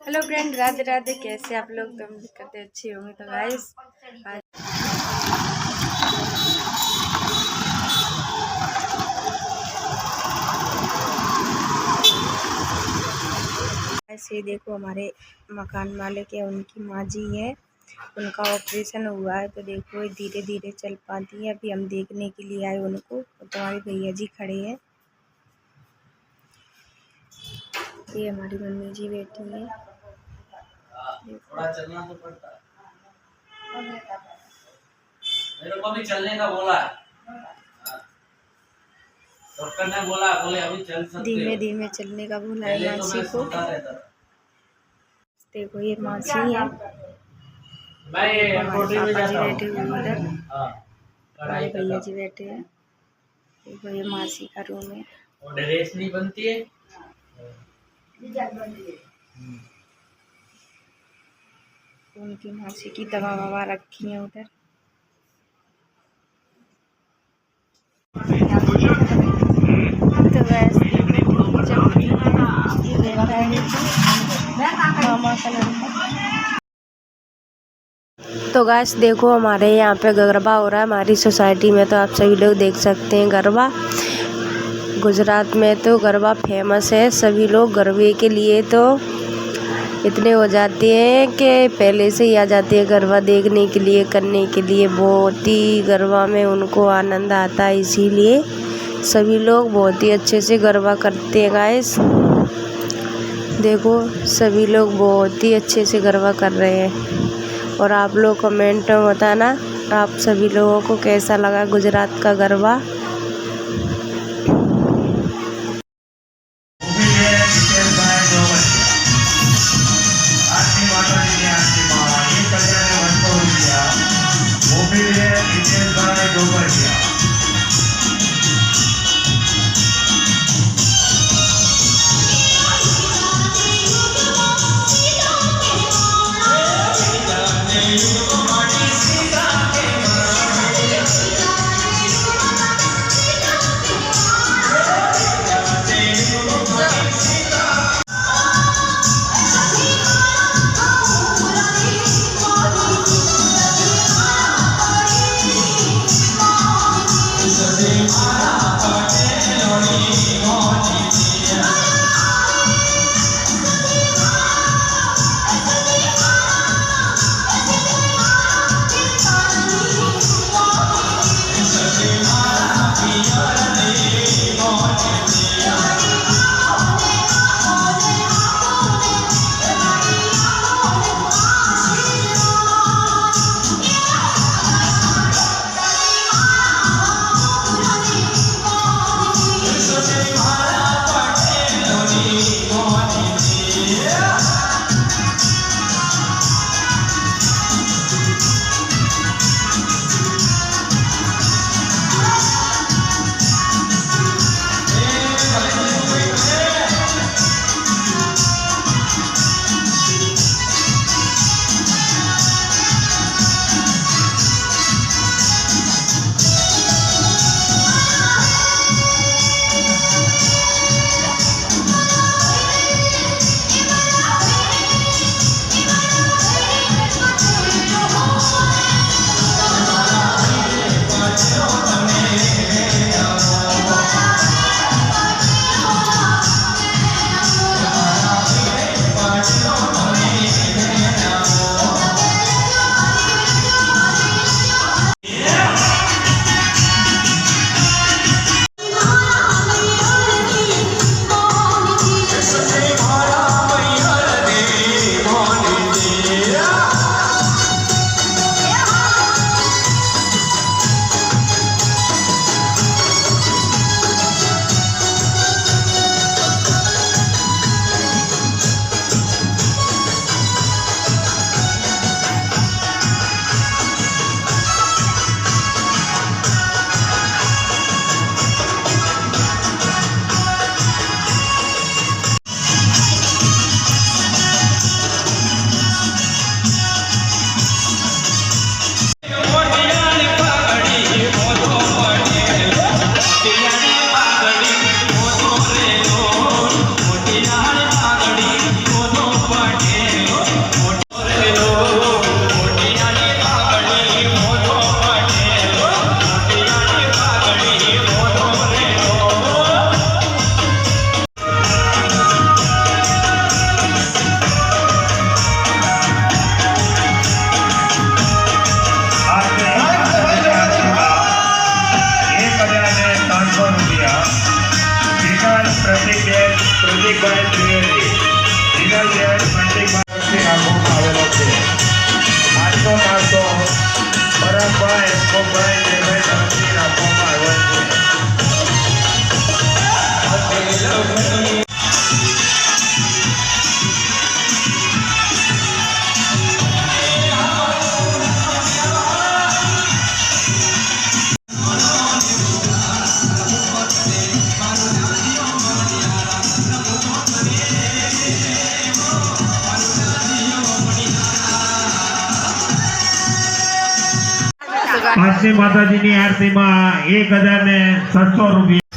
Hello friend, Radhe Radhe. कैसे आप लोग? तो उम्मीद करते अच्छे होंगे। तो गाइस ऐसे देखो, हमारे मकान मालिक है, उनकी माँ जी है, उनका ऑपरेशन हुआ है। तो देखो धीरे धीरे चल पाती है। अभी हम देखने के लिए आए उनको। तो हमारे भैया जी खड़े हैं, ये हमारी मम्मी जी बैठी है। थोड़ा चलना तो पड़ता है। मेरे को भी चलने का बोला है, डॉक्टर ने बोला, बोले अभी चल सकते हो। धीमे धीमे चलने का बोला है मासी को। देखो ये मासी है, हमारे पापा जी बैठे हुए उधर, हमारे भैया जी बैठे हैं। देखो ये मासी का रूम है। और ड्रेस नहीं बनती है। उनकी मासी की दवा ववा रखी है उधर। तो वैसे मामा का लड़का। तो गाइस देखो, हमारे यहाँ पे गरबा हो रहा है हमारी सोसाइटी में। तो आप सभी लोग देख सकते हैं गरबा। गुजरात में तो गरबा फेमस है। सभी लोग गरबे के लिए तो इतने हो जाते हैं कि पहले से ही आ जाते हैं गरबा देखने के लिए, करने के लिए। बहुत ही गरबा में उनको आनंद आता है, इसीलिए सभी लोग बहुत ही अच्छे से गरबा करते हैं। गाइस देखो, सभी लोग बहुत ही अच्छे से गरबा कर रहे हैं। और आप लोग कमेंट में बताना आप सभी लोगों को कैसा लगा गुजरात का गरबा। આજની માતાજીની આરતીમાં 1700 રૂપિયા